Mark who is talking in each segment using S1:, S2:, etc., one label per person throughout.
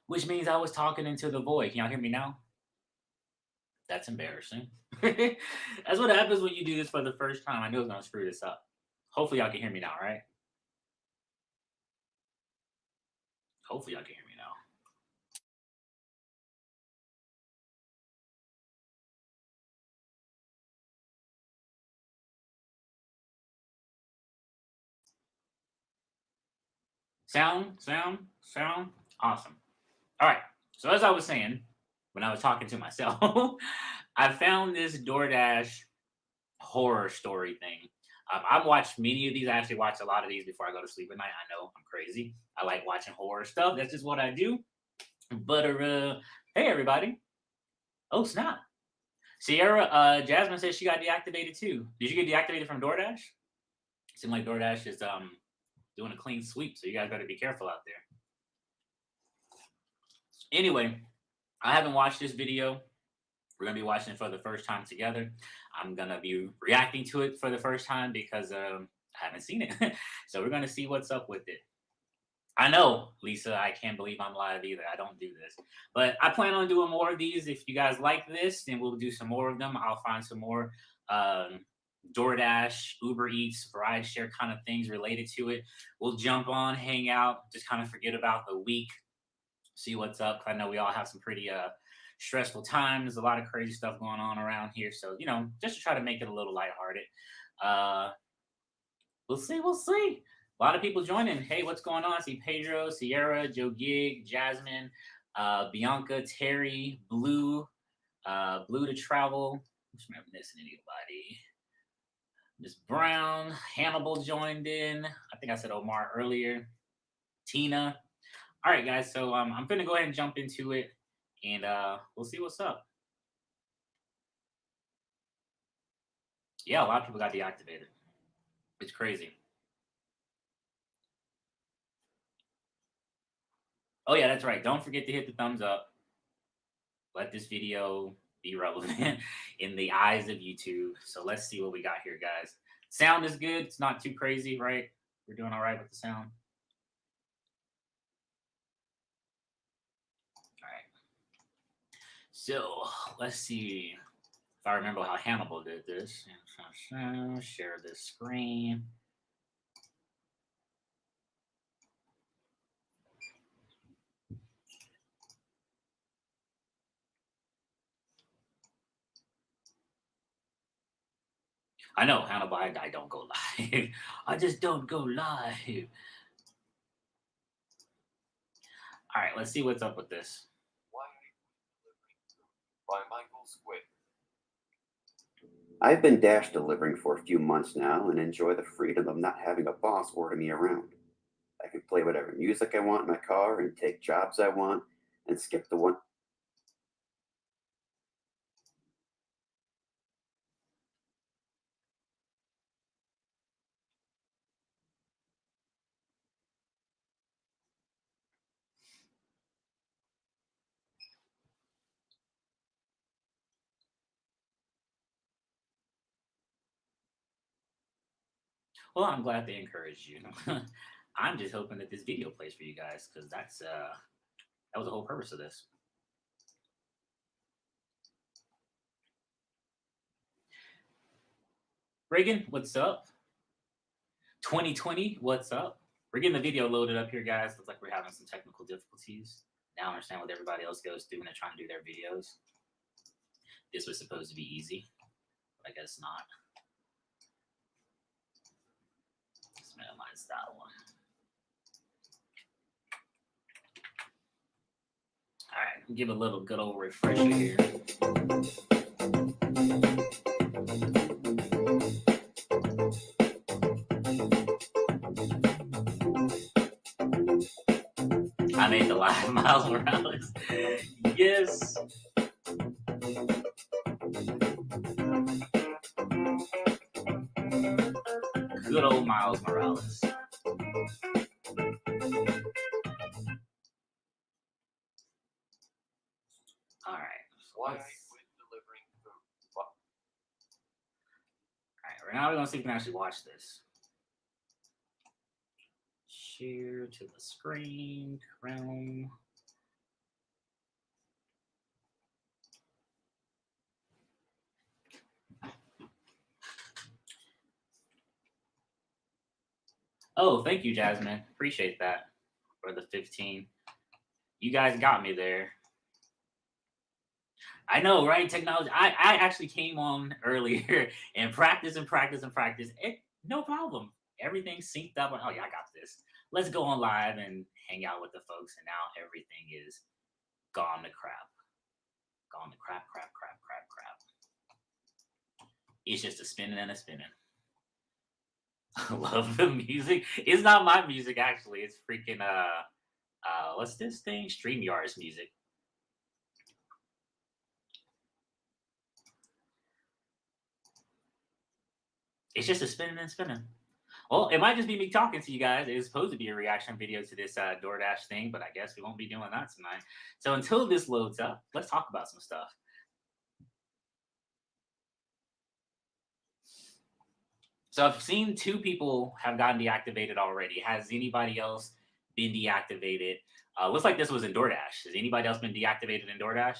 S1: which means I was talking into the void. Can y'all hear me now? That's embarrassing. That's what happens when you do this for the first time. I knew I was gonna screw this up. Hopefully y'all can hear me now, right? Hopefully y'all can hear me now. Sound, sound, sound. Awesome. All right. So as I was saying, when I was talking to myself, I found this DoorDash horror story thing. I've watched many of these. I actually watch a lot of these before I go to sleep at night. I know I'm crazy. I like watching horror stuff. That's just what I do. But hey everybody! Oh snap! Sierra, Jasmine says she got deactivated too. Did you get deactivated from DoorDash? Seems like DoorDash is doing a clean sweep, so you guys better be careful out there. Anyway, I haven't watched this video. We're gonna be watching it for the first time together. I'm gonna be reacting to it for the first time because I haven't seen it. So we're gonna see what's up with it. I know, Lisa, I can't believe I'm live either. I don't do this. But I plan on doing more of these. If you guys like this, then we'll do some more of them. I'll find some more um, DoorDash, Ubereats, ride share kind of things related to it. We'll jump on, hang out, just kind of forget about the week, see what's up. I know we all have some pretty stressful times, a lot of crazy stuff going on around here. So, just to try to make it a little lighthearted. Uh, we'll see. We'll see. A lot of people joining. Hey, what's going on? I see Pedro, Sierra, Joe Gig, Jasmine, Bianca, Terry, Blue, Blue to Travel. I'm not missing anybody. Miss Brown, Hannibal joined in. I think I said Omar earlier. Tina. All right, guys. So I'm gonna go ahead and jump into it, and we'll see what's up. Yeah, a lot of people got deactivated. It's crazy. Oh yeah, that's right. Don't forget to hit the thumbs up. Let this video be relevant in the eyes of YouTube. So let's see what we got here, guys. Sound is good. It's not too crazy, right? We're doing all right with the sound. All right. So let's see if I remember how Hannibal did this. Share this screen. I know, Hannibal, I don't go live. I just don't go live. All right, let's see what's up with this.
S2: By Michael Squid. I've been dash delivering for a few months now and enjoy the freedom of not having a boss order me around. I can play whatever music I want in my car and take jobs I want and skip the one.
S1: Well, I'm glad they encouraged you. I'm just hoping that this video plays for you guys because that was the whole purpose of this. Reagan, what's up? 2020, what's up? We're getting the video loaded up here, guys. Looks like we're having some technical difficulties. Now I understand what everybody else goes through when they're trying to do their videos. This was supposed to be easy, but I guess not. Let's minimize that one. All right, give a little good old refresher here. I made the live Miles Morales. Yes. Good old Miles Morales. All right.
S2: Why
S1: All
S2: quit delivering food?
S1: right. Right now we're gonna see if we can actually watch this. Share to the screen. Chrome. Oh, thank you, Jasmine. Appreciate that for the 15. You guys got me there. I know, right? Technology. I actually came on earlier and practice and practice and practice. No problem. Everything synced up. Oh, yeah, I got this. Let's go on live and hang out with the folks. And now everything is gone to crap. Gone to crap, crap, crap, crap, crap. It's just a spinning and a spinning. I love the music. It's not my music, actually. It's freaking, what's this thing? StreamYard's music. It's just a spinning and spinning. Well, it might just be me talking to you guys. It was supposed to be a reaction video to this DoorDash thing, but I guess we won't be doing that tonight. So until this loads up, let's talk about some stuff. So I've seen 2 people have gotten deactivated already. Has anybody else been deactivated? Looks like this was in DoorDash. Has anybody else been deactivated in DoorDash?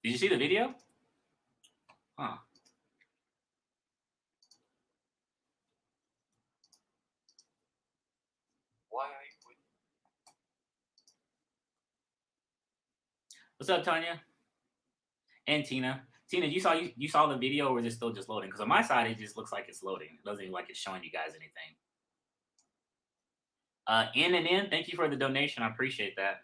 S1: Did you see the video? Huh. What's up, Tanya? And Tina. Tina, you saw the video, or is it still just loading? Because on my side, it just looks like it's loading. It doesn't even like it's showing you guys anything. In and in, thank you for the donation. I appreciate that.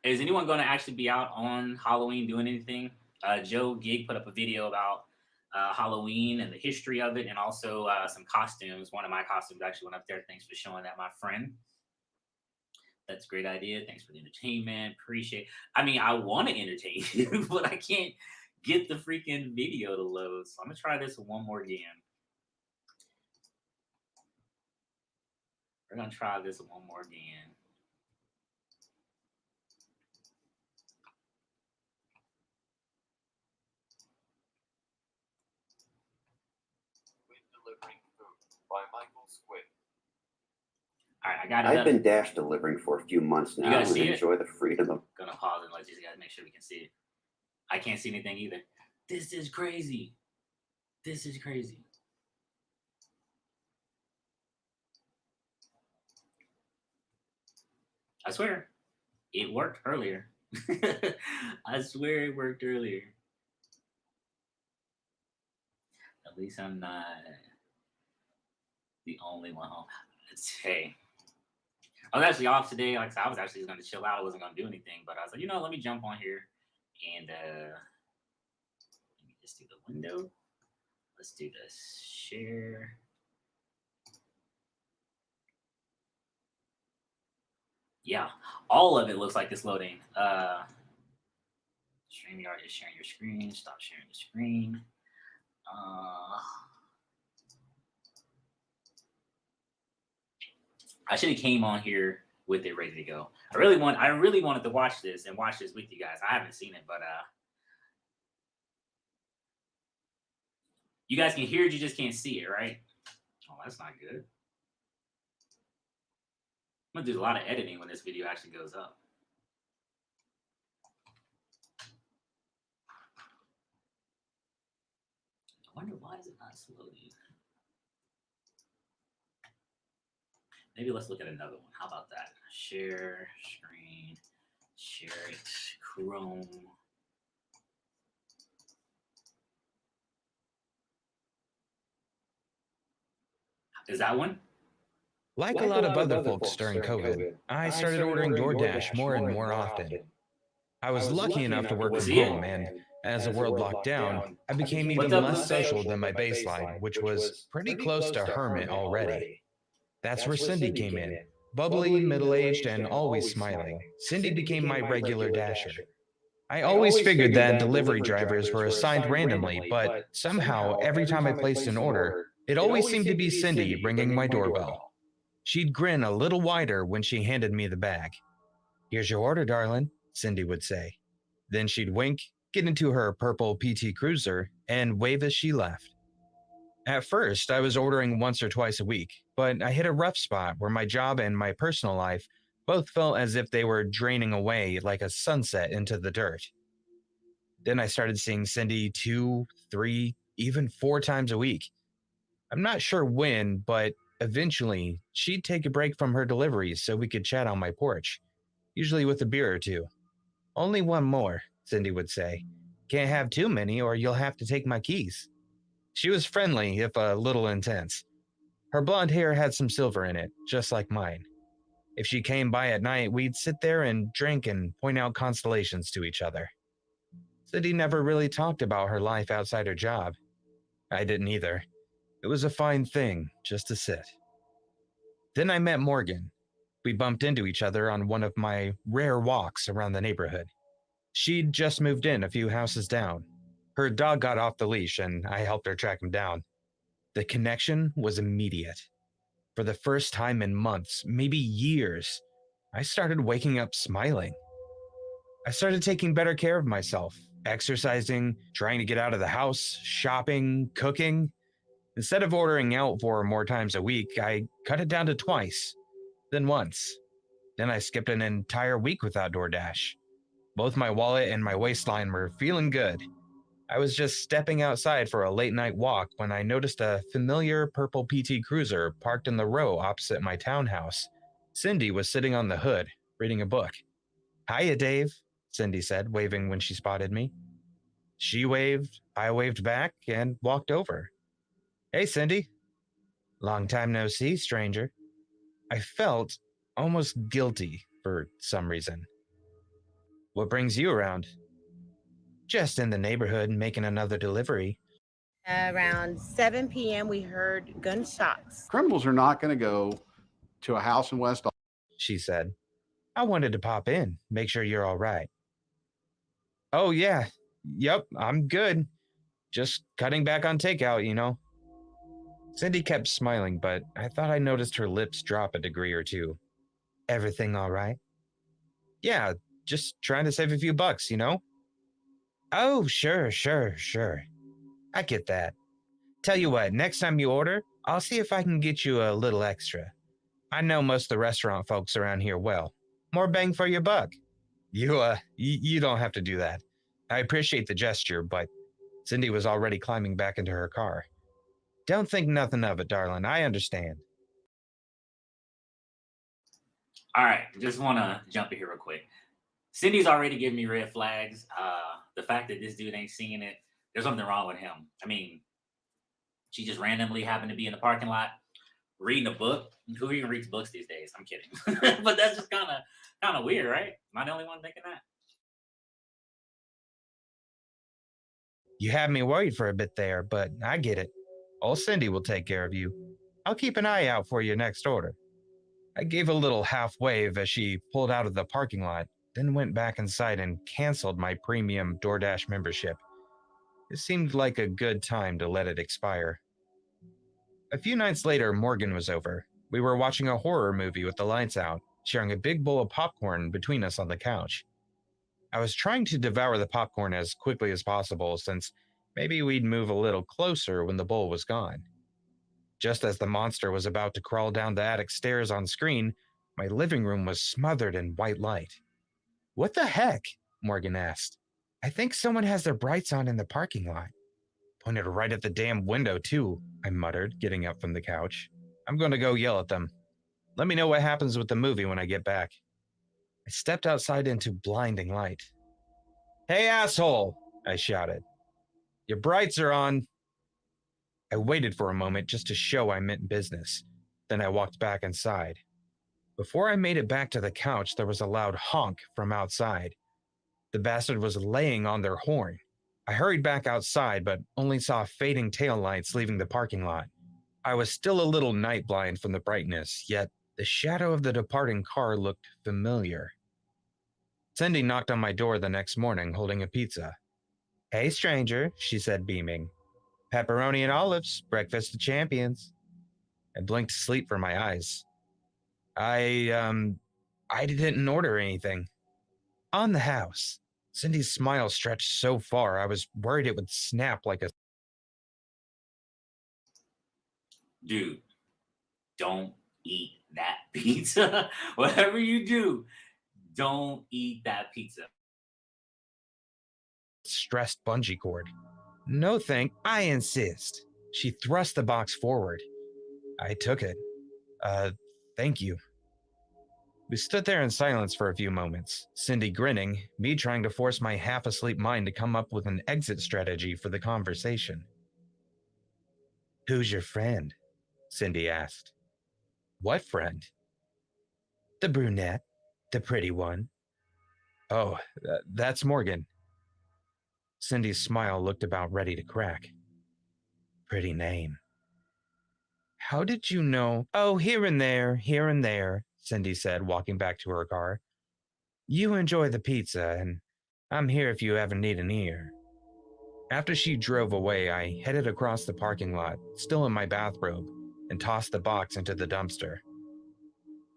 S1: Is anyone going to actually be out on Halloween doing anything? Joe Gig put up a video about Halloween and the history of it, and also some costumes. One of my costumes actually went up there. Thanks for showing that, my friend. That's a great idea. Thanks for the entertainment. Appreciate. I mean, I want to entertain you, but I can't get the freaking video to load. So I'm gonna try this one more again. We're gonna try this one more again.
S3: By Michael Squid.
S1: All right, I got it.
S2: I've been dash delivering for a few months now and enjoy the freedom of.
S1: Gonna pause and let you guys make sure we can see it. I can't see anything either. This is crazy. This is crazy. I swear, it worked earlier. I swear it worked earlier. At least I'm not the only one home. Hey, I was actually off today. Like I said, I was actually going to chill out. I wasn't going to do anything, but I was like, let me jump on here and let me just do the window. Let's do this. Share. Yeah, all of it looks like it's loading. StreamYard is sharing your screen. Stop sharing the screen. I should have came on here with it ready to go. I really wanted to watch this with you guys. I haven't seen it, but you guys can hear it, you just can't see it, right? Oh, that's not good. I'm gonna do a lot of editing when this video actually goes up. I wonder why is it not loading? Maybe let's look at another one. How about that? Share screen, share it, Chrome. Is that one?
S4: Like a lot of other folks during COVID, I started ordering DoorDash more and more often. I was lucky enough to work from home, and as the world locked down, I became even less social than my baseline, which was pretty close to hermit already. That's where Cindy came in. Bubbly, middle-aged, and always smiling, Cindy became my regular dasher. I always figured that delivery drivers were assigned randomly, but somehow, every time I placed an order, it always seemed to be Cindy ringing my doorbell. She'd grin a little wider when she handed me the bag. "Here's your order, darling," Cindy would say. Then she'd wink get into her purple PT Cruiser, and wave as she left. At first, I was ordering once or twice a week, but I hit a rough spot where my job and my personal life both felt as if they were draining away like a sunset into the dirt. Then I started seeing Cindy 2, 3, even 4 times a week. I'm not sure when, but eventually she'd take a break from her deliveries so we could chat on my porch, usually with a beer or two. Only one more, Cindy would say. Can't have too many or you'll have to take my keys. She was friendly, if a little intense. Her blonde hair had some silver in it, just like mine. If she came by at night, we'd sit there and drink and point out constellations to each other. Cindy never really talked about her life outside her job. I didn't either. It was a fine thing just to sit. Then I met Morgan. We bumped into each other on one of my rare walks around the neighborhood. She'd just moved in a few houses down. Her dog got off the leash and I helped her track him down. The connection was immediate. For the first time in months, maybe years, I started waking up smiling. I started taking better care of myself, exercising, trying to get out of the house, shopping, cooking. Instead of ordering out 4 more times a week, I cut it down to twice, then once. Then I skipped an entire week without DoorDash. Both my wallet and my waistline were feeling good. I was just stepping outside for a late night walk when I noticed a familiar purple PT Cruiser parked in the row opposite my townhouse. Cindy was sitting on the hood, reading a book. "Hiya, Dave," Cindy said, waving when she spotted me. She waved, I waved back, and walked over. "Hey, Cindy." "Long time no see, stranger." I felt almost guilty for some reason. "What brings you around?" "Just in the neighborhood making another delivery."
S5: Around 7 p.m., we heard gunshots.
S6: Criminals are not going to go to a house in West,
S4: she said. "I wanted to pop in, make sure you're all right." "Oh, yeah. Yep, I'm good. Just cutting back on takeout, you know." Cindy kept smiling, but I thought I noticed her lips drop a degree or two. "Everything all right?" "Yeah, just trying to save a few bucks, you know?" "Oh, sure. I get that. Tell you what, next time you order, I'll see if I can get you a little extra. I know most of the restaurant folks around here well. More bang for your buck." You don't have to do that. I appreciate the gesture, but Cindy was already climbing back into her car. "Don't think nothing of it, darling. I understand."
S1: All right, just want to jump in here real quick. Cindy's already giving me red flags. The fact that this dude ain't seeing it, there's something wrong with him. I mean, she just randomly happened to be in the parking lot reading a book. Who even reads books these days? I'm kidding, but that's just kind of weird, right? Am I the only one thinking that?
S4: You had me worried for a bit there, but I get it. Old Cindy will take care of you. I'll keep an eye out for your next order. I gave a little half wave as she pulled out of the parking lot, then went back inside and canceled my premium DoorDash membership. It seemed like a good time to let it expire. A few nights later, Morgan was over. We were watching a horror movie with the lights out, sharing a big bowl of popcorn between us on the couch. I was trying to devour the popcorn as quickly as possible since maybe we'd move a little closer when the bowl was gone. Just as the monster was about to crawl down the attic stairs on screen, my living room was smothered in white light. "What the heck?" Morgan asked. "I think someone has their brights on in the parking lot." "Pointed right at the damn window, too," I muttered, getting up from the couch. "I'm going to go yell at them. Let me know what happens with the movie when I get back." I stepped outside into blinding light. "Hey, asshole!" I shouted. "Your brights are on." I waited for a moment just to show I meant business. Then I walked back inside. Before I made it back to the couch, there was a loud honk from outside. The bastard was laying on their horn. I hurried back outside, but only saw fading taillights leaving the parking lot. I was still a little night blind from the brightness, yet the shadow of the departing car looked familiar. Cindy knocked on my door the next morning holding a pizza. "Hey, stranger," she said, beaming. "Pepperoni and olives, breakfast of champions." I blinked to sleep for my eyes. I didn't order anything." "On the house," Cindy's smile stretched so far, I was worried it would snap like a...
S1: Dude, don't eat that pizza. Whatever you do, don't eat that pizza.
S4: stressed bungee cord. No I insist. She thrust the box forward. I took it. Thank you. We stood there in silence for a few moments, Cindy grinning, me trying to force my half-asleep mind to come up with an exit strategy for the conversation. Who's your friend? Cindy asked. What friend? The brunette, the pretty one. Oh, that's Morgan. Cindy's smile looked about ready to crack. Pretty name. How did you know? Oh, here and there, Cindy said, walking back to her car. You enjoy the pizza, and I'm here if you ever need an ear. After she drove away, I headed across the parking lot, still in my bathrobe, and tossed the box into the dumpster.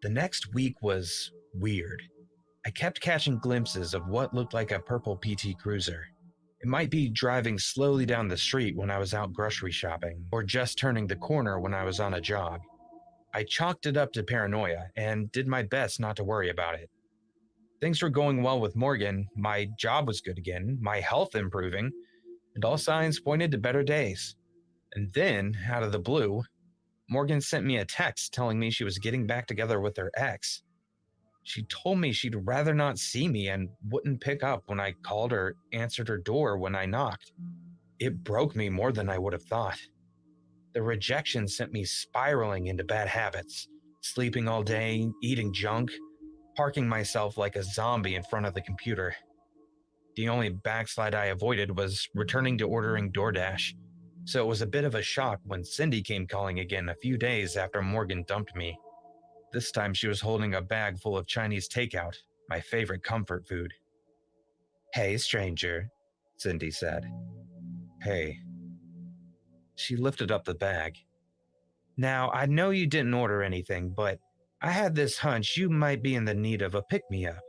S4: The next week was weird. I kept catching glimpses of what looked like a purple PT Cruiser. It might be driving slowly down the street when I was out grocery shopping, or just turning the corner when I was on a jog. I chalked it up to paranoia and did my best not to worry about it. Things were going well with Morgan, my job was good again, my health improving, and all signs pointed to better days. And then, out of the blue, Morgan sent me a text telling me she was getting back together with her ex. She told me she'd rather not see me and wouldn't pick up when I called or answered her door when I knocked. It broke me more than I would have thought. The rejection sent me spiraling into bad habits, sleeping all day, eating junk, parking myself like a zombie in front of the computer. The only backslide I avoided was returning to ordering DoorDash, so it was a bit of a shock when Cindy came calling again a few days after Morgan dumped me. This time she was holding a bag full of Chinese takeout, my favorite comfort food. Hey, stranger, Cindy said. Hey. She lifted up the bag. Now, I know you didn't order anything, but I had this hunch you might be in the need of a pick-me-up.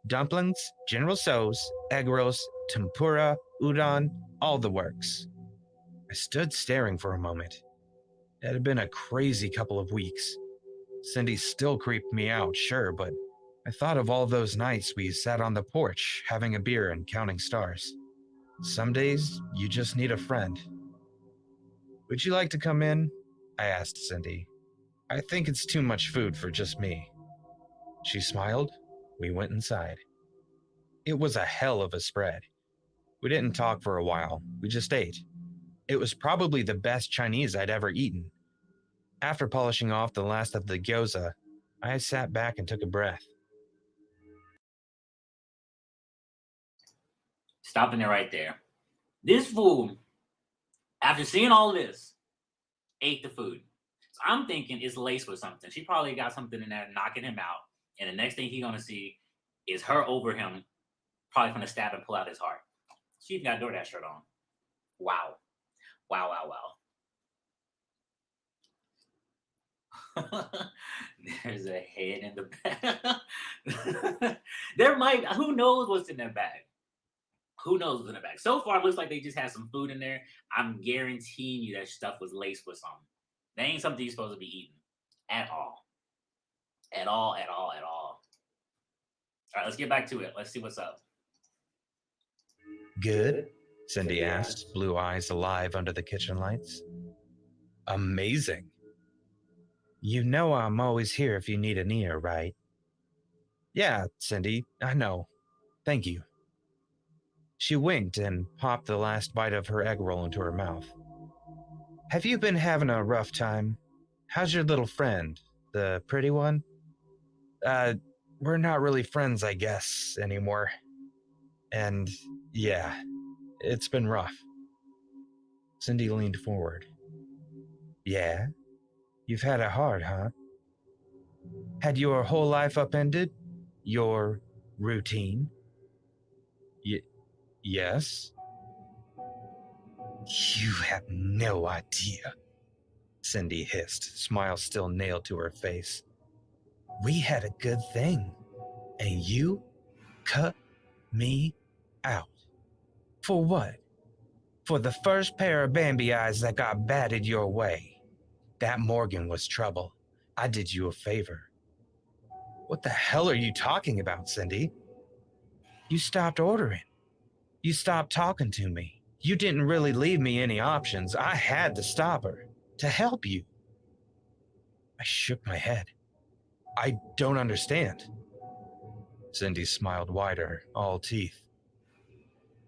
S4: Dumplings, General Tso's, egg rolls, tempura, udon, all the works. I stood staring for a moment. It had been a crazy couple of weeks. Cindy still creeped me out, sure, but I thought of all those nights we sat on the porch, having a beer and counting stars. Some days, you just need a friend. Would you like to come in? I asked Cindy. I think it's too much food for just me. She smiled. We went inside. It was a hell of a spread. We didn't talk for a while. We just ate. It was probably the best Chinese I'd ever eaten. After polishing off the last of the gyoza, I sat back and took a breath.
S1: Stopping it right there. This fool, after seeing all this, ate the food. So I'm thinking it's laced with something. She probably got something in there knocking him out. And the next thing he's going to see is her over him, probably going to stab and pull out his heart. She even got a DoorDash shirt on. Wow. Wow, wow, wow. There's a head in the bag. Who knows what's in that bag? Who knows what's in the bag? So far, it looks like they just had some food in there. I'm guaranteeing you that stuff was laced with something. That ain't something you're supposed to be eating. At all. At all, at all, at all. All right, let's get back to it. Let's see what's up.
S4: Good? Cindy asked, blue eyes alive under the kitchen lights. Amazing. You know I'm always here if you need an ear, right? Yeah, Cindy, I know. Thank you. She winked and popped the last bite of her egg roll into her mouth. Have you been having a rough time? How's your little friend, the pretty one? We're not really friends, I guess, anymore. And, yeah, it's been rough. Cindy leaned forward. Yeah? You've had it hard, huh? Had your whole life upended? Your routine? Yes? You have no idea, Cindy hissed, smile still nailed to her face. We had a good thing, and you cut me Out. For what? For the first pair of Bambi eyes that got batted your way. That Morgan was trouble. I did you a favor. What the hell are you talking about, Cindy? You stopped ordering. You stopped talking to me. You didn't really leave me any options. I had to stop her. To help you. I shook my head. I don't understand. Cindy smiled wider, all teeth.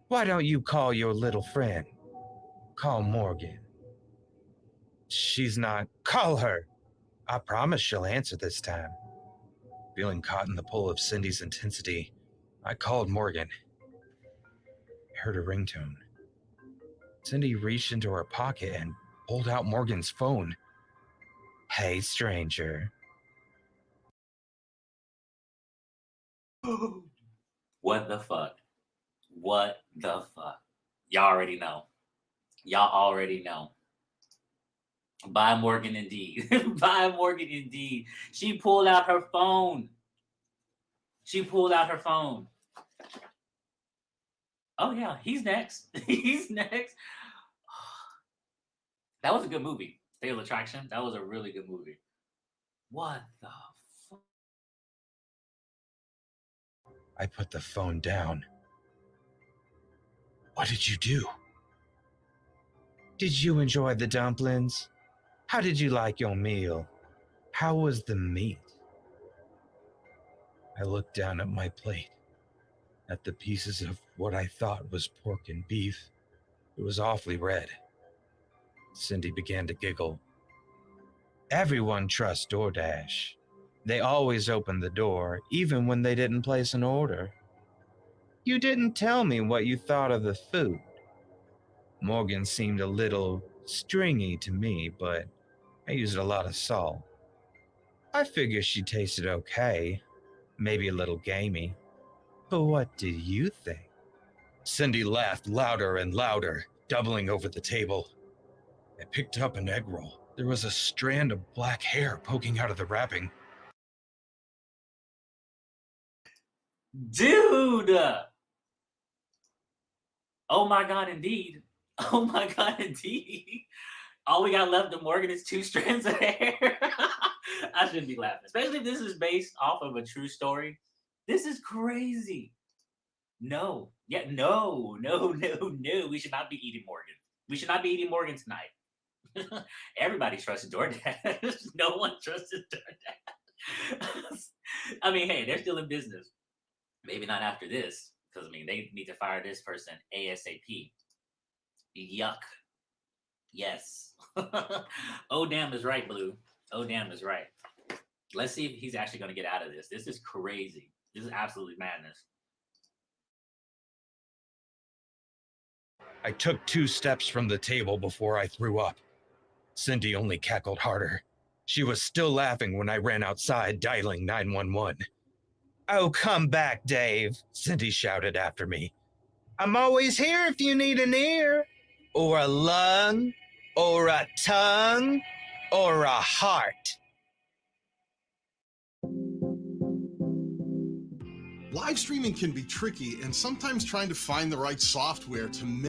S4: Why don't you call your little friend? Call Morgan. She's not. Call her. I promise she'll answer this time. Feeling caught in the pull of Cindy's intensity, I called Morgan. I heard a ringtone. Cindy reached into her pocket and pulled out Morgan's phone. Hey, stranger.
S1: What the fuck? What the fuck? Y'all already know. Y'all already know. Buy Morgan indeed. Buy Morgan indeed. She pulled out her phone. She pulled out her phone. Oh yeah, he's next. He's next. That was a good movie. Fatal Attraction. That was a really good movie. What the fuck?
S4: I put the phone down. What did you do? Did you enjoy the dumplings? How did you like your meal? How was the meat? I looked down at my plate, at the pieces of what I thought was pork and beef. It was awfully red. Cindy began to giggle. Everyone trusts DoorDash. They always open the door, even when they didn't place an order. You didn't tell me what you thought of the food. Morgan seemed a little stringy to me, but I used a lot of salt. I figured she tasted okay, maybe a little gamey. But what did you think? Cindy laughed louder and louder, doubling over the table. I picked up an egg roll. There was a strand of black hair poking out of the wrapping.
S1: Dude! Oh my god, indeed. Oh my god, indeed. All we got left of Morgan is 2 strands of hair. I shouldn't be laughing, especially if this is based off of a true story. This is crazy. No. Yeah, no. We should not be eating Morgan. We should not be eating Morgan tonight. Everybody trusts DoorDash. No one trusted DoorDash. I mean, hey, they're still in business. Maybe not after this, because I mean, they need to fire this person ASAP. Yuck. Yes. Oh, damn is right, Blue. Oh, damn is right. Let's see if he's actually going to get out of this. This is crazy. This is absolutely madness.
S4: I took 2 steps from the table before I threw up. Cindy only cackled harder. She was still laughing when I ran outside, dialing 911. Oh, come back, Dave, Cindy shouted after me. I'm always here if you need an ear, or a lung, or a tongue, or a heart.
S7: Live streaming can be tricky, and sometimes trying to find the right software to make.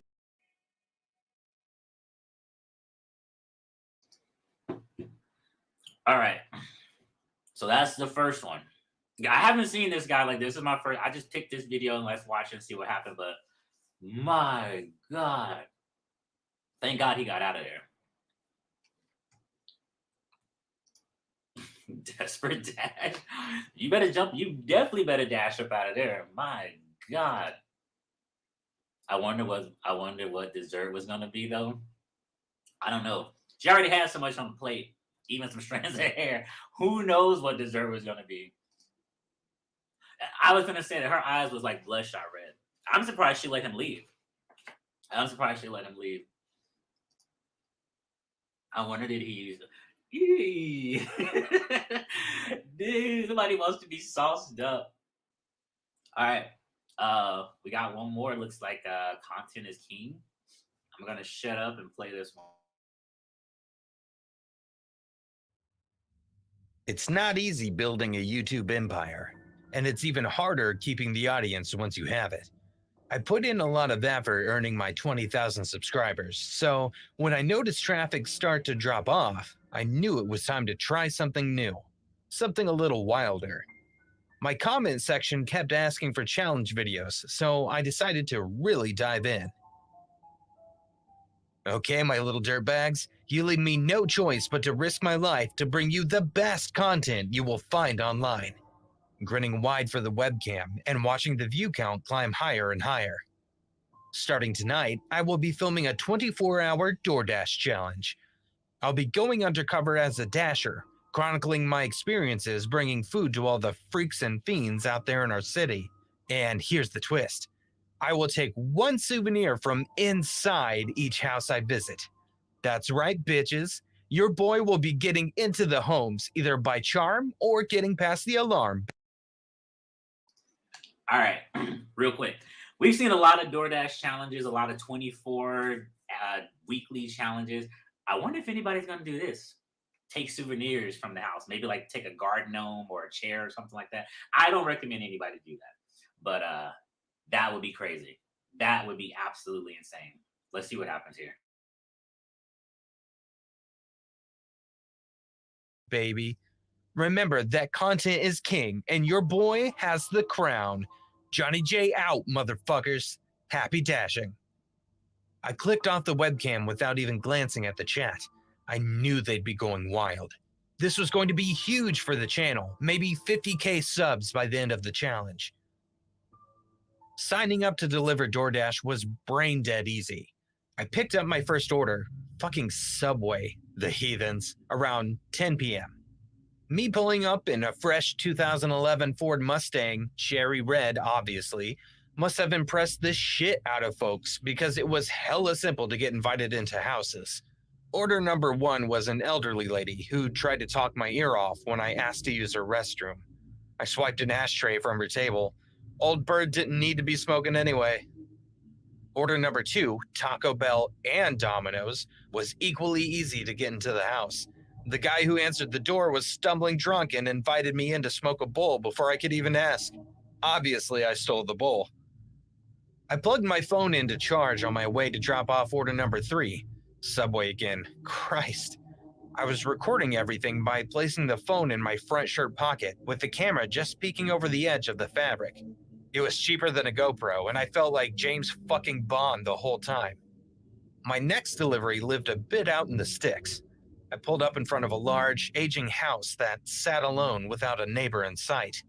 S1: All right. So that's the first one. I haven't seen this guy like this. Is my first. I just picked this video and let's watch and see what happened. But my God. Thank God he got out of there. Desperate dash. You better jump. You definitely better dash up out of there. My God. I wonder what dessert was gonna be though. I don't know. She already had so much on the plate, even some strands of hair. Who knows what dessert was gonna be? I was gonna say that her eyes was like bloodshot red. I'm surprised she let him leave. I wonder did he use it? Dude, somebody wants to be sauced up. All right. We got one more. It looks like content is king. I'm gonna shut up and play this one.
S4: It's not easy building a YouTube empire, and it's even harder keeping the audience once you have it. I put in a lot of effort earning my 20,000 subscribers, so when I noticed traffic start to drop off, I knew it was time to try something new, something a little wilder. My comment section kept asking for challenge videos, so I decided to really dive in. Okay, my little dirtbags, you leave me no choice but to risk my life to bring you the best content you will find online. Grinning wide for the webcam and watching the view count climb higher and higher. Starting tonight, I will be filming a 24-hour DoorDash challenge. I'll be going undercover as a dasher, chronicling my experiences bringing food to all the freaks and fiends out there in our city. And here's the twist. I will take one souvenir from inside each house I visit. That's right, bitches. Your boy will be getting into the homes, either by charm or getting past the alarm.
S1: All right, real quick. We've seen a lot of DoorDash challenges, a lot of 24 weekly challenges. I wonder if anybody's going to do this. Take souvenirs from the house. Maybe like take a garden gnome or a chair or something like that. I don't recommend anybody do that. But that would be crazy. That would be absolutely insane. Let's see what happens here.
S4: Baby. Remember that content is king and your boy has the crown. Johnny J out, motherfuckers. Happy dashing. I clicked off the webcam without even glancing at the chat. I knew they'd be going wild. This was going to be huge for the channel, maybe 50K subs by the end of the challenge. Signing up to deliver DoorDash was brain dead easy. I picked up my first order, fucking Subway, the heathens, around 10 p.m. Me pulling up in a fresh 2011 Ford Mustang, cherry red obviously, must have impressed the shit out of folks because it was hella simple to get invited into houses. Order number 1 was an elderly lady who tried to talk my ear off when I asked to use her restroom. I swiped an ashtray from her table. Old bird didn't need to be smoking anyway. Order number 2, Taco Bell and Domino's, was equally easy to get into the house. The guy who answered the door was stumbling drunk and invited me in to smoke a bowl before I could even ask. Obviously, I stole the bowl. I plugged my phone in to charge on my way to drop off order number 3. Subway again. Christ. I was recording everything by placing the phone in my front shirt pocket with the camera just peeking over the edge of the fabric. It was cheaper than a GoPro, and I felt like James fucking Bond the whole time. My next delivery lived a bit out in the sticks. I pulled up in front of a large, aging house that sat alone without a neighbor in sight.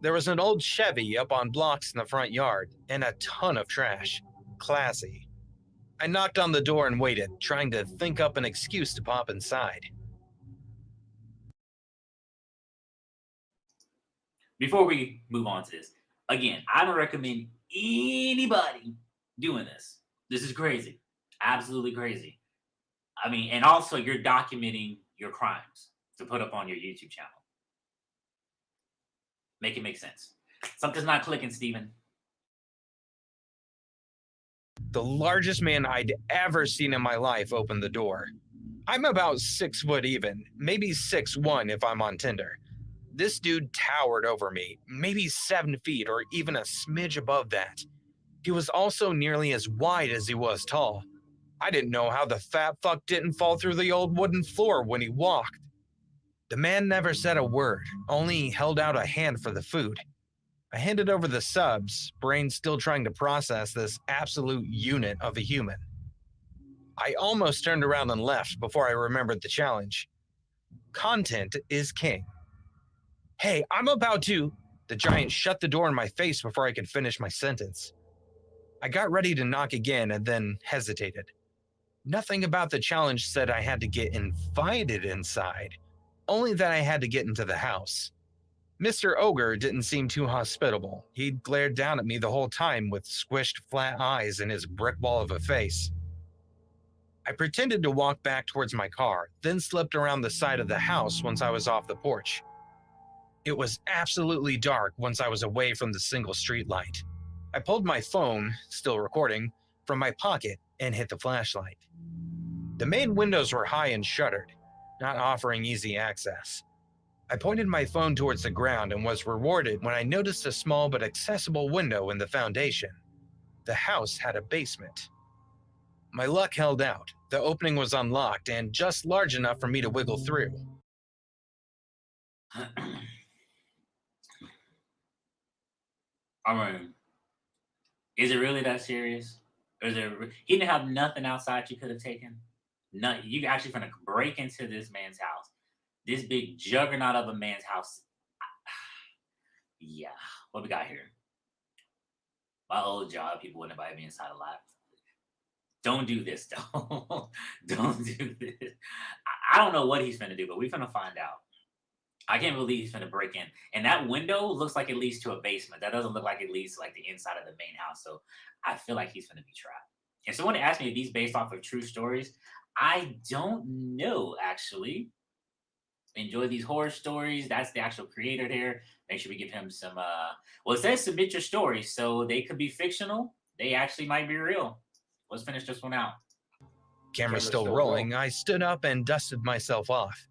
S4: There was an old Chevy up on blocks in the front yard, and a ton of trash. Classy. I knocked on the door and waited, trying to think up an excuse to pop inside.
S1: Before we move on to this, again, I don't recommend anybody doing this. This is crazy. Absolutely crazy. I mean, and also you're documenting your crimes to put up on your YouTube channel. Make it make sense. Something's not clicking, Steven.
S4: The largest man I'd ever seen in my life opened the door. I'm about 6 foot even, maybe 6'1" if I'm on Tinder. This dude towered over me, maybe 7 feet or even a smidge above that. He was also nearly as wide as he was tall. I didn't know how the fat fuck didn't fall through the old wooden floor when he walked. The man never said a word, only held out a hand for the food. I handed over the subs, brain still trying to process this absolute unit of a human. I almost turned around and left before I remembered the challenge. Content is king. Hey, I'm about to... The giant shut the door in my face before I could finish my sentence. I got ready to knock again and then hesitated. Nothing about the challenge said I had to get invited inside, only that I had to get into the house. Mr. Ogre didn't seem too hospitable. He'd glared down at me the whole time with squished flat eyes and his brick wall of a face. I pretended to walk back towards my car, then slipped around the side of the house once I was off the porch. It was absolutely dark once I was away from the single street light. I pulled my phone, still recording, from my pocket and hit the flashlight. The main windows were high and shuttered, not offering easy access. I pointed my phone towards the ground and was rewarded when I noticed a small but accessible window in the foundation. The house had a basement. My luck held out. The opening was unlocked and just large enough for me to wiggle through.
S1: I mean, is it really that serious? Or is it? He didn't have nothing outside you could have taken. Nothing. You actually gonna break into this man's house. This big juggernaut of a man's house. Yeah. What we got here? My old job, people wouldn't invite me inside a lot. Don't do this, though. Don't do this. I don't know what he's finna do, but we finna find out. I can't believe he's finna break in. And that window looks like it leads to a basement. That doesn't look like it leads to like the inside of the main house. So I feel like he's finna be trapped. And someone asked me if these based off of true stories. I don't know, actually. Enjoy these horror stories. That's the actual creator there. Make sure we give him some well, it says submit your stories, so they could be fictional. They actually might be real. Let's finish this one out.
S4: Camera still rolling, I stood up and dusted myself off.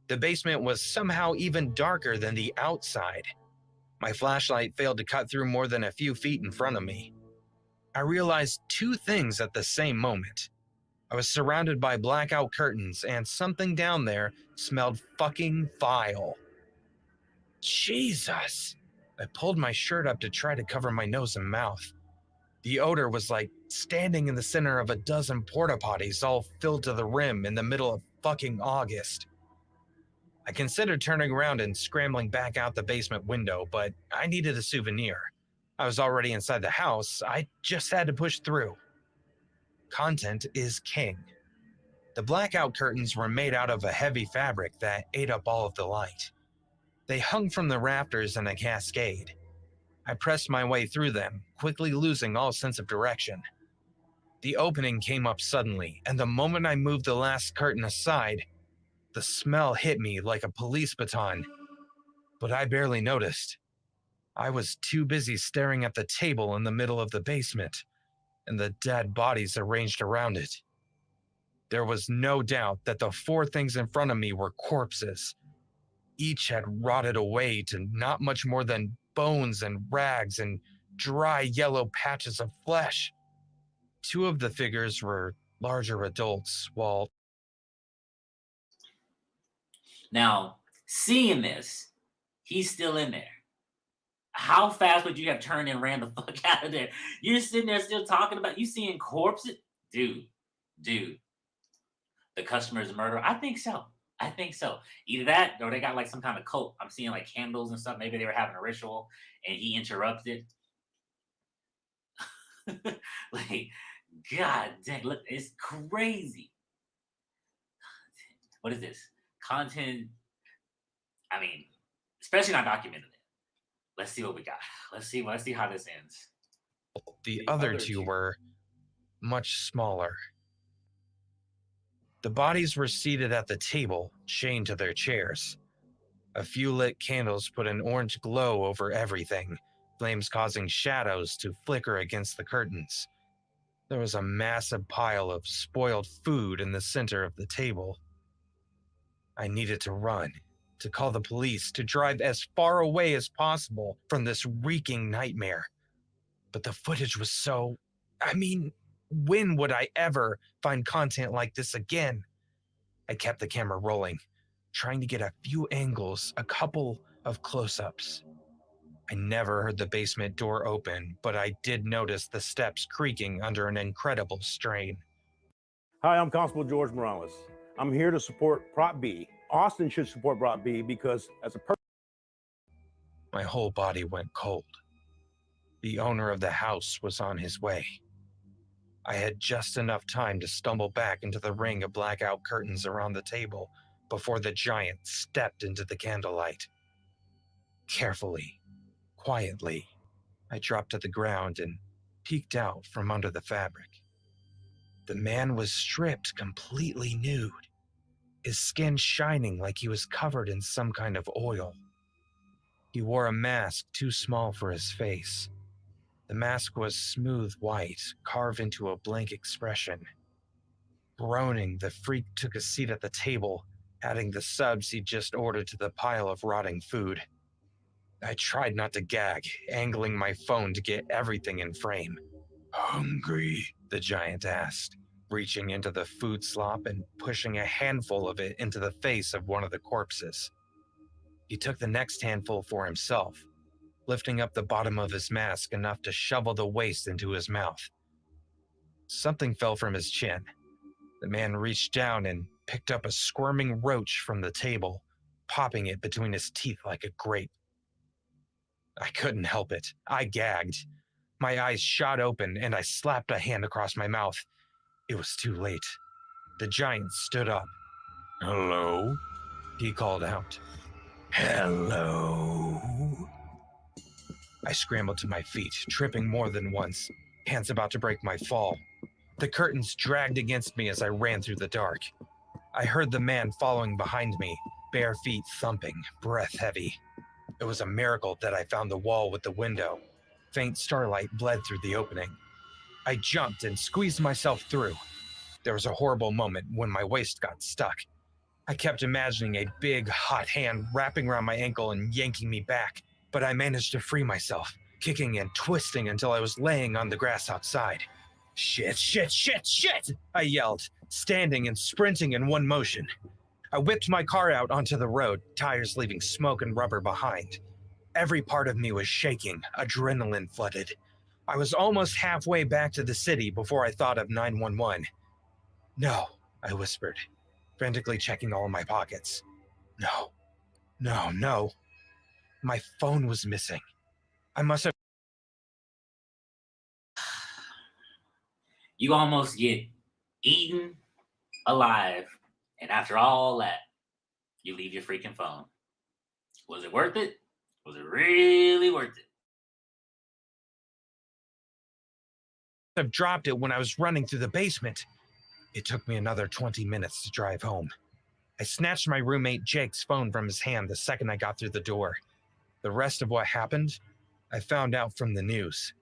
S4: The basement was somehow even darker than the outside. My flashlight failed to cut through more than a few feet in front of me. I realized two things at the same moment. I was surrounded by blackout curtains, and something down there smelled fucking vile. Jesus! I pulled my shirt up to try to cover my nose and mouth. The odor was like standing in the center of a dozen porta potties all filled to the rim in the middle of fucking August. I considered turning around and scrambling back out the basement window, but I needed a souvenir. I was already inside the house, I just had to push through. Content is king. The blackout curtains were made out of a heavy fabric that ate up all of the light. They hung from the rafters in a cascade. I pressed my way through them, quickly losing all sense of direction. The opening came up suddenly, and the moment I moved the last curtain aside, the smell hit me like a police baton. But I barely noticed. I was too busy staring at the table in the middle of the basement and the dead bodies arranged around it. There was no doubt that the four things in front of me were corpses. Each had rotted away to not much more than bones and rags and dry yellow patches of flesh. Two of the figures were larger adults, while...
S1: Now, seeing this, he's still in there. How fast would you have turned and ran the fuck out of there? You're sitting there still talking about you seeing corpses? Dude. The customer's a murderer? I think so. Either that or they got like some kind of cult. I'm seeing like candles and stuff. Maybe they were having a ritual and he interrupted. Like, god dang, look, it's crazy. What is this? Content. I mean, especially not documented. Let's see what we got. Let's see how this ends.
S4: The other two were much smaller. The bodies were seated at the table, chained to their chairs. A few lit candles put an orange glow over everything, flames causing shadows to flicker against the curtains. There was a massive pile of spoiled food in the center of the table. I needed to run, to call the police, to drive as far away as possible from this reeking nightmare. But the footage was so... when would I ever find content like this again? I kept the camera rolling, trying to get a few angles, a couple of close-ups. I never heard the basement door open, but I did notice the steps creaking under an incredible strain.
S8: Hi, I'm Constable George Morales. I'm here to support Prop B. Austin should support Prop B because as a person...
S4: My whole body went cold. The owner of the house was on his way. I had just enough time to stumble back into the ring of blackout curtains around the table before the giant stepped into the candlelight. Carefully, quietly, I dropped to the ground and peeked out from under the fabric. The man was stripped completely nude, his skin shining like he was covered in some kind of oil. He wore a mask too small for his face. The mask was smooth white, carved into a blank expression. Groaning, the freak took a seat at the table, adding the subs he'd just ordered to the pile of rotting food. I tried not to gag, angling my phone to get everything in frame. Hungry? The giant asked, reaching into the food slop and pushing a handful of it into the face of one of the corpses. He took the next handful for himself, lifting up the bottom of his mask enough to shovel the waste into his mouth. Something fell from his chin. The man reached down and picked up a squirming roach from the table, popping it between his teeth like a grape. I couldn't help it. I gagged. My eyes shot open and I slapped a hand across my mouth. It was too late. The giant stood up. "Hello?" he called out. "Hello?" I scrambled to my feet, tripping more than once, hands about to break my fall. The curtains dragged against me as I ran through the dark. I heard the man following behind me, bare feet thumping, breath heavy. It was a miracle that I found the wall with the window. Faint starlight bled through the opening. I jumped and squeezed myself through. There was a horrible moment when my waist got stuck. I kept imagining a big, hot hand wrapping around my ankle and yanking me back, but I managed to free myself, kicking and twisting until I was laying on the grass outside. "Shit, shit, shit, shit!" I yelled, standing and sprinting in one motion. I whipped my car out onto the road, tires leaving smoke and rubber behind. Every part of me was shaking, adrenaline flooded. I was almost halfway back to the city before I thought of 911. "No," I whispered, frantically checking all of my pockets. No. No. My phone was missing. I must have...
S1: You almost get eaten alive, and after all that, you leave your freaking phone. Was it worth it? Was it really worth it?
S4: Have dropped it when I was running through the basement. It took me another 20 minutes to drive home. I snatched my roommate Jake's phone from his hand the second I got through the door. The rest of what happened, I found out from the news.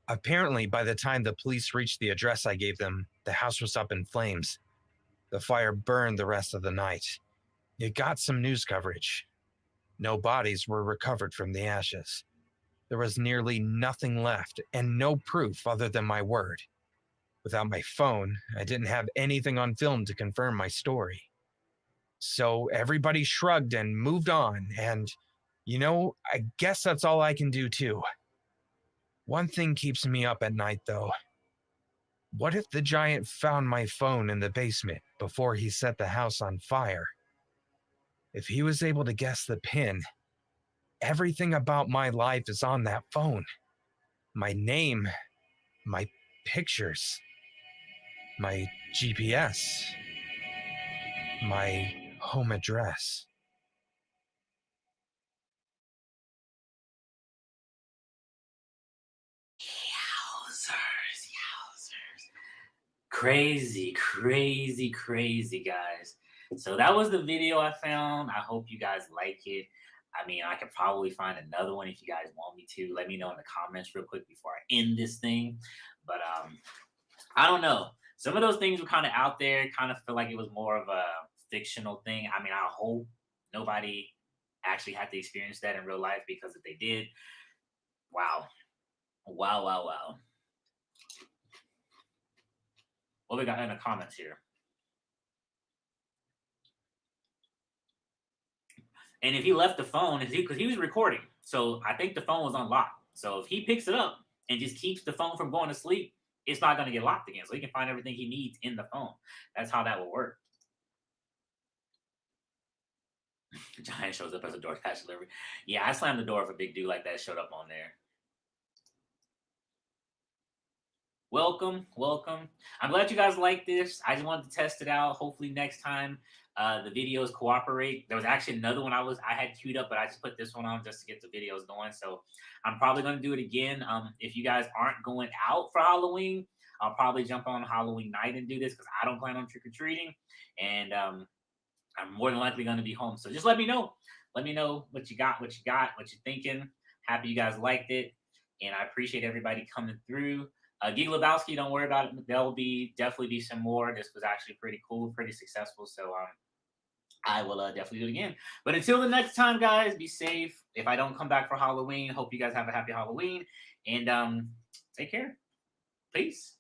S4: Apparently, by the time the police reached the address I gave them, the house was up in flames. The fire burned the rest of the night. It got some news coverage. No bodies were recovered from the ashes. There was nearly nothing left and no proof other than my word. Without my phone, I didn't have anything on film to confirm my story. So everybody shrugged and moved on, and, I guess that's all I can do too. One thing keeps me up at night, though. What if the giant found my phone in the basement before he set the house on fire? If he was able to guess the PIN, everything about my life is on that phone. My name, my pictures, my GPS, my home address.
S1: Yowzers. Crazy, guys. So that was the video I found. I hope you guys like it. I mean, I could probably find another one if you guys want me to. Let me know in the comments real quick before I end this thing. But I don't know. Some of those things were kind of out there. Kind of feel like it was more of a fictional thing. I mean, I hope nobody actually had to experience that in real life, because if they did, wow. What we got in the comments here? And if he left the phone, because he was recording, so I think the phone was unlocked. So if he picks it up and just keeps the phone from going to sleep, it's not going to get locked again. So he can find everything he needs in the phone. That's how that will work. Giant shows up as a DoorDash delivery. Yeah, I slammed the door if a big dude like that showed up on there. Welcome. I'm glad you guys like this. I just wanted to test it out. Hopefully next time the videos cooperate. There was actually another one I had queued up, but I just put this one on just to get the videos going. So I'm probably going to do it again. If you guys aren't going out for Halloween, I'll probably jump on Halloween night and do this, because I don't plan on trick-or-treating. And I'm more than likely going to be home. So just let me know. Let me know what you got, what you're thinking. Happy you guys liked it. And I appreciate everybody coming through. Geek Lebowski, don't worry about it. There'll definitely be some more. This was actually pretty cool, pretty successful. So I will definitely do it again. But until the next time, guys, be safe. If I don't come back for Halloween, hope you guys have a happy Halloween. And take care. Peace.